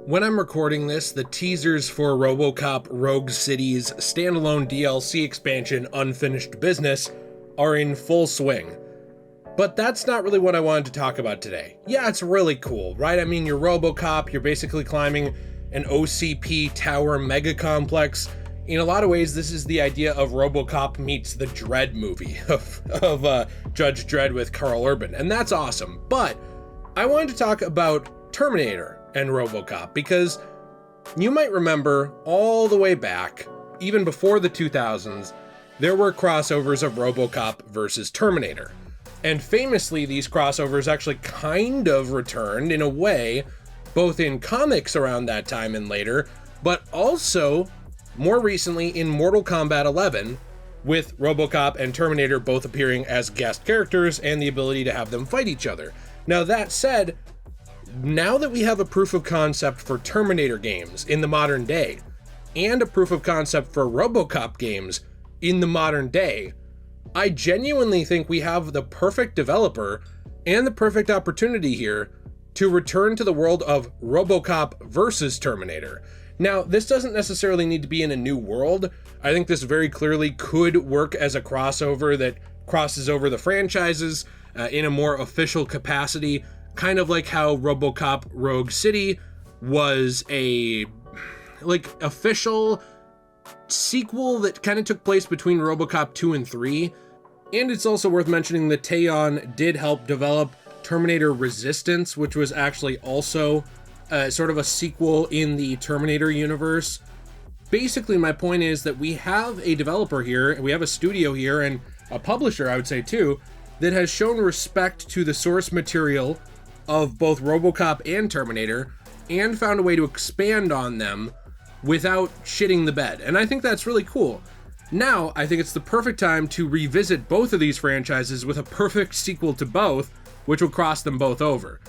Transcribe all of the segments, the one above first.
When I'm recording this, the teasers for RoboCop Rogue City's standalone DLC expansion Unfinished Business are in full swing. But that's not really what I wanted to talk about today. Yeah, it's really cool, right? I mean, you're RoboCop, you're basically climbing an OCP tower mega complex. In a lot of ways, this is the idea of RoboCop meets the Dredd movie of Judge Dredd with Carl Urban, and that's awesome. But I wanted to talk about Terminator and RoboCop, because you might remember all the way back, even before the 2000s, there were crossovers of RoboCop versus Terminator. And famously, these crossovers actually kind of returned in a way, both in comics around that time and later, but also more recently in Mortal Kombat 11, with RoboCop and Terminator both appearing as guest characters and the ability to have them fight each other. Now that said, now that we have a proof of concept for Terminator games in the modern day, and a proof of concept for RoboCop games in the modern day, I genuinely think we have the perfect developer and the perfect opportunity here to return to the world of RoboCop versus Terminator. Now, this doesn't necessarily need to be in a new world. I think this very clearly could work as a crossover that crosses over the franchises in a more official capacity, kind of like how RoboCop Rogue City was a official sequel that kind of took place between RoboCop 2 and 3. And it's also worth mentioning that Tayon did help develop Terminator Resistance, which was actually also sort of a sequel in the Terminator universe. Basically, my point is that we have a developer here, we have a studio here, and a publisher, I would say too, that has shown respect to the source material of both RoboCop and Terminator, and found a way to expand on them without shitting the bed. And I think that's really cool. Now, I think it's the perfect time to revisit both of these franchises with a perfect sequel to both, which will cross them both over.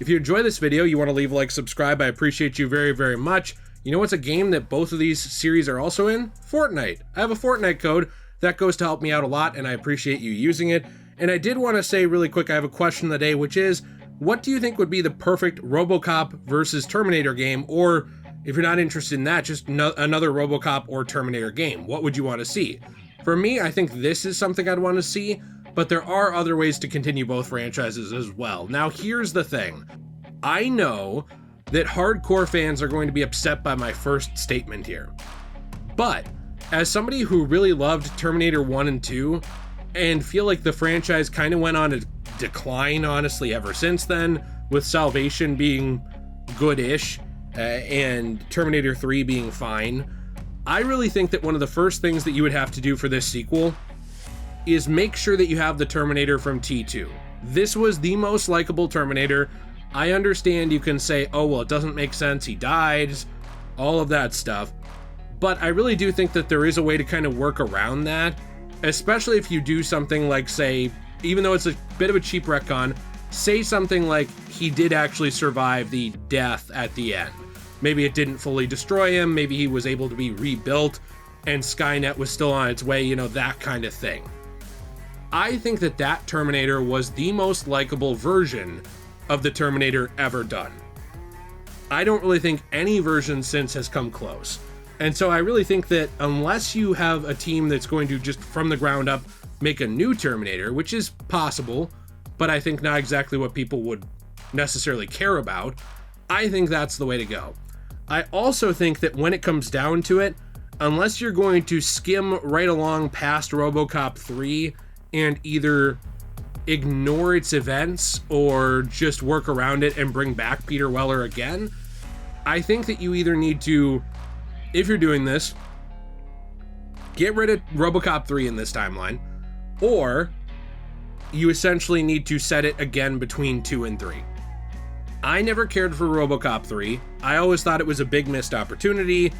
If you enjoy this video, you want to leave a like, subscribe, I appreciate you very, very much. You know what's a game that both of these series are also in? Fortnite. I have a Fortnite code. That goes to help me out a lot, and I appreciate you using it. And I did want to say really quick, I have a question of the day, which is, what do you think would be the perfect RoboCop versus Terminator game? Or if you're not interested in that, just another RoboCop or Terminator game. What would you want to see? For me, I think this is something I'd want to see, but there are other ways to continue both franchises as well. Now, here's the thing. I know that hardcore fans are going to be upset by my first statement here, but as somebody who really loved Terminator 1 and 2, and feel like the franchise kind of went on a decline, honestly, ever since then, with Salvation being good-ish, and Terminator 3 being fine, I really think that one of the first things that you would have to do for this sequel is make sure that you have the Terminator from T2. This was the most likable Terminator. I understand you can say, oh, well, it doesn't make sense, he died, all of that stuff, but I really do think that there is a way to kind of work around that, especially if you do something like, say, even though it's a bit of a cheap retcon, say something like he did actually survive the death at the end. Maybe it didn't fully destroy him, maybe he was able to be rebuilt, and Skynet was still on its way, you know, that kind of thing. I think that that Terminator was the most likable version of the Terminator ever done. I don't really think any version since has come close. And so I really think that unless you have a team that's going to just from the ground up make a new Terminator, which is possible, but I think not exactly what people would necessarily care about, I think that's the way to go. I also think that when it comes down to it, unless you're going to skim right along past RoboCop 3 and either ignore its events or just work around it and bring back Peter Weller again, I think that you either need to, if you're doing this, get rid of RoboCop 3 in this timeline, or you essentially need to set it again between 2 and 3. I never cared for RoboCop 3. I always thought it was a big missed opportunity,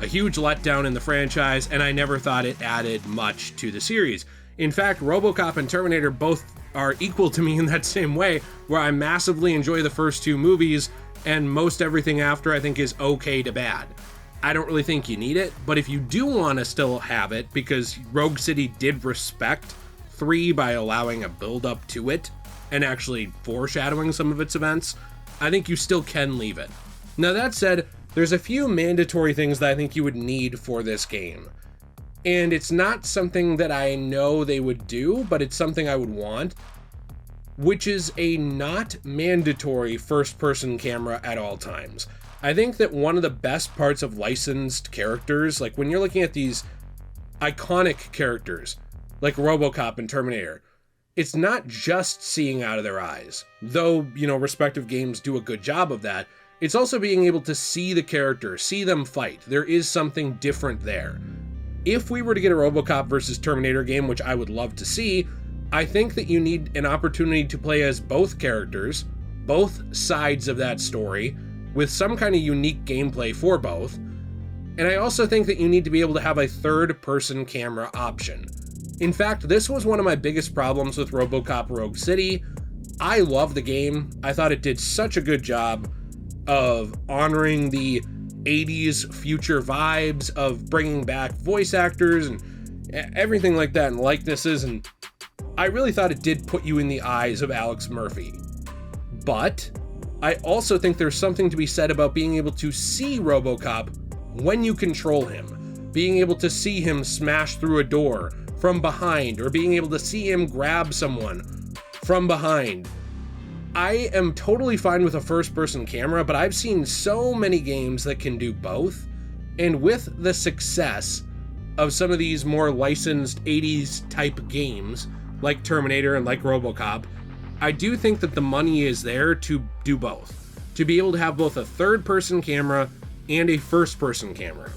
a huge letdown in the franchise, and I never thought it added much to the series. In fact, RoboCop and Terminator both are equal to me in that same way, where I massively enjoy the first two movies, and most everything after I think is okay to bad. I don't really think you need it, but if you do want to still have it, because Rogue City did respect 3 by allowing a build-up to it, and actually foreshadowing some of its events, I think you still can leave it. Now that said, there's a few mandatory things that I think you would need for this game. And it's not something that I know they would do, but it's something I would want, which is a not mandatory first-person camera at all times. I think that one of the best parts of licensed characters, like when you're looking at these iconic characters, like RoboCop and Terminator, it's not just seeing out of their eyes, though, respective games do a good job of that. It's also being able to see the character, see them fight. There is something different there. If we were to get a RoboCop versus Terminator game, which I would love to see, I think that you need an opportunity to play as both characters, both sides of that story, with some kind of unique gameplay for both. And I also think that you need to be able to have a third-person camera option. In fact, this was one of my biggest problems with RoboCop Rogue City. I love the game. I thought it did such a good job of honoring the 80s future vibes, of bringing back voice actors and everything like that, and likenesses, and I really thought it did put you in the eyes of Alex Murphy. But I also think there's something to be said about being able to see RoboCop when you control him, being able to see him smash through a door from behind, or being able to see him grab someone from behind. I am totally fine with a first-person camera, but I've seen so many games that can do both, and with the success of some of these more licensed 80s type games, like Terminator and like RoboCop, I do think that the money is there to do both, to be able to have both a third-person camera and a first-person camera.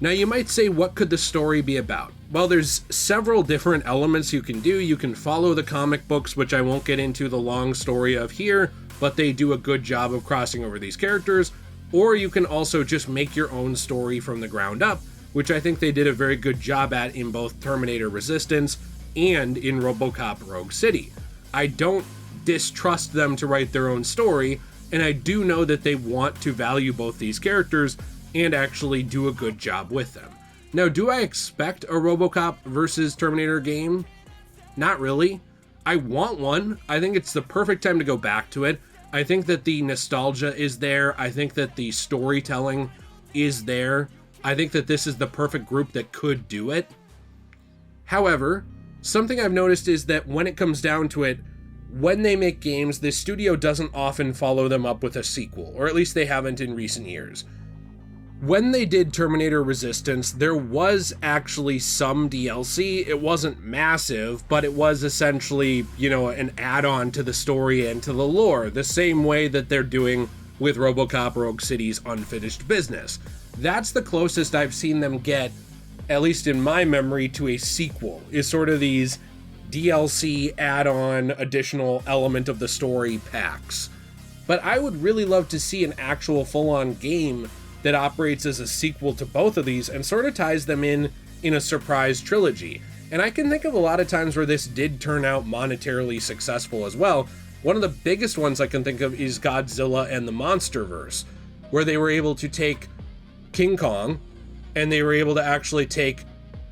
Now you might say, what could the story be about? Well, there's several different elements you can do. You can follow the comic books, which I won't get into the long story of here, but they do a good job of crossing over these characters. Or you can also just make your own story from the ground up, which I think they did a very good job at in both Terminator Resistance and in RoboCop Rogue City. I don't distrust them to write their own story, and I do know that they want to value both these characters and actually do a good job with them. Now, do I expect a RoboCop versus Terminator game? Not really. I want one. I think it's the perfect time to go back to it. I think that the nostalgia is there. I think that the storytelling is there. I think that this is the perfect group that could do it. However, something I've noticed is that when it comes down to it, when they make games, the studio doesn't often follow them up with a sequel, or at least they haven't in recent years. When they did Terminator Resistance, there was actually some DLC. It wasn't massive, but it was essentially, an add-on to the story and to the lore, the same way that they're doing with RoboCop Rogue City's unfinished business. That's the closest I've seen them get, at least in my memory, to a sequel, is sort of these DLC add-on additional element of the story packs. But I would really love to see an actual full-on game that operates as a sequel to both of these and sort of ties them in a surprise trilogy. And I can think of a lot of times where this did turn out monetarily successful as well. One of the biggest ones I can think of is Godzilla and the Monsterverse, where they were able to take King Kong and they were able to actually take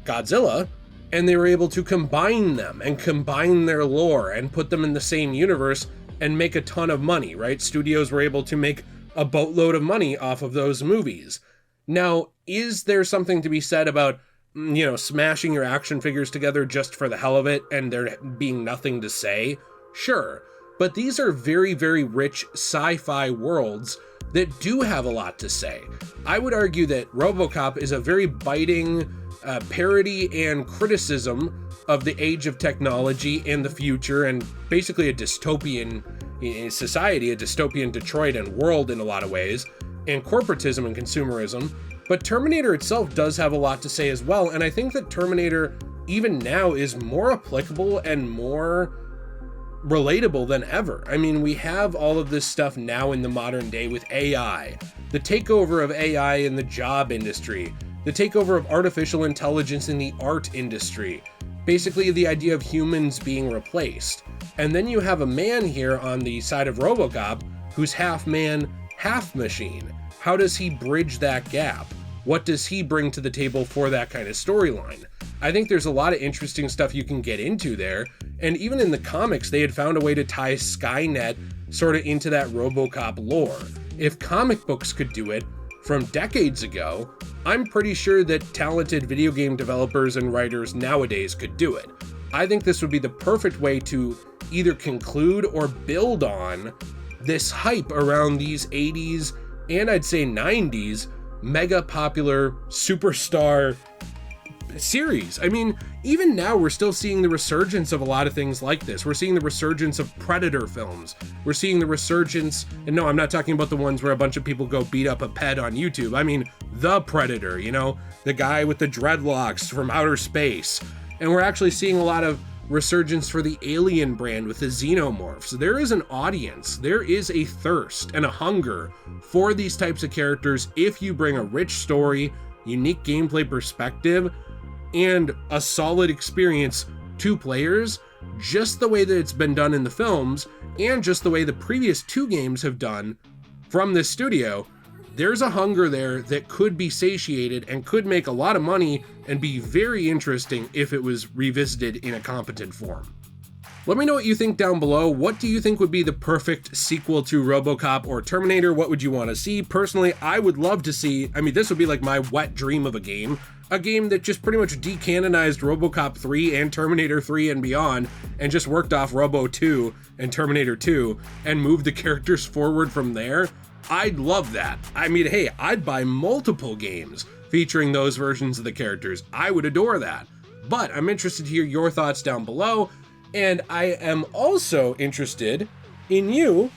Godzilla and they were able to combine them and combine their lore and put them in the same universe and make a ton of money, right? Studios were able to make a boatload of money off of those movies. Now, is there something to be said about, smashing your action figures together just for the hell of it and there being nothing to say? Sure. But these are very, very rich sci-fi worlds that do have a lot to say. I would argue that RoboCop is a very biting parody and criticism of the age of technology and the future, and basically a dystopian society, a dystopian Detroit and world in a lot of ways, and corporatism and consumerism. But Terminator itself does have a lot to say as well, and I think that Terminator, even now, is more applicable and more relatable than ever. I mean, we have all of this stuff now in the modern day with AI, the takeover of AI in the job industry, the takeover of artificial intelligence in the art industry, basically the idea of humans being replaced. And then you have a man here on the side of RoboCop who's half man, half machine. How does he bridge that gap? What does he bring to the table for that kind of storyline? I think there's a lot of interesting stuff you can get into there. And even in the comics, they had found a way to tie Skynet sort of into that RoboCop lore. If comic books could do it from decades ago, I'm pretty sure that talented video game developers and writers nowadays could do it. I think this would be the perfect way to either conclude or build on this hype around these 80s and I'd say 90s mega popular superstar series. I mean, even now we're still seeing the resurgence of a lot of things like this. We're seeing the resurgence of Predator films. We're seeing the resurgence, and no, I'm not talking about the ones where a bunch of people go beat up a pet on YouTube. I mean, the Predator, you know, the guy with the dreadlocks from outer space. And we're actually seeing a lot of resurgence for the Alien brand with the xenomorphs. There is an audience, there is a thirst and a hunger for these types of characters if you bring a rich story, unique gameplay perspective, and a solid experience to players, just the way that it's been done in the films, and just the way the previous 2 games have done from this studio. There's a hunger there that could be satiated and could make a lot of money and be very interesting if it was revisited in a competent form. Let me know what you think down below. What do you think would be the perfect sequel to RoboCop or Terminator? What would you want to see? Personally, I would love to see, I mean, this would be like my wet dream of a game that just pretty much decanonized RoboCop 3 and Terminator 3 and beyond, and just worked off Robo 2 and Terminator 2 and moved the characters forward from there. I'd love that. I mean, hey, I'd buy multiple games featuring those versions of the characters. I would adore that. But I'm interested to hear your thoughts down below, and I am also interested in you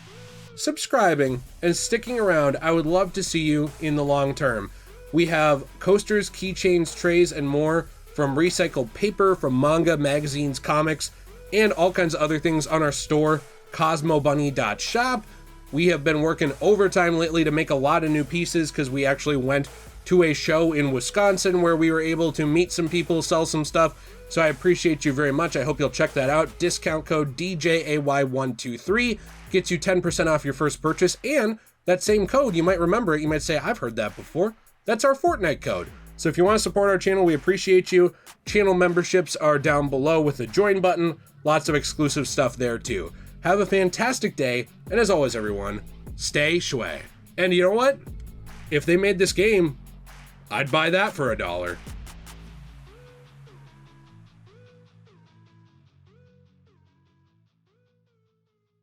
subscribing and sticking around. I would love to see you in the long term. We have coasters, keychains, trays, and more from recycled paper, from manga, magazines, comics, and all kinds of other things on our store, cosmobunny.shop. We have been working overtime lately to make a lot of new pieces because we actually went to a show in Wisconsin where we were able to meet some people, sell some stuff. So I appreciate you very much. I hope you'll check that out. Discount code DJAY123 gets you 10% off your first purchase. And that same code, you might remember it. You might say, I've heard that before. That's our Fortnite code. So if you want to support our channel, we appreciate you. Channel memberships are down below with the join button. Lots of exclusive stuff there too. Have a fantastic day, and as always, everyone, stay shui. And you know what? If they made this game, I'd buy that for $1.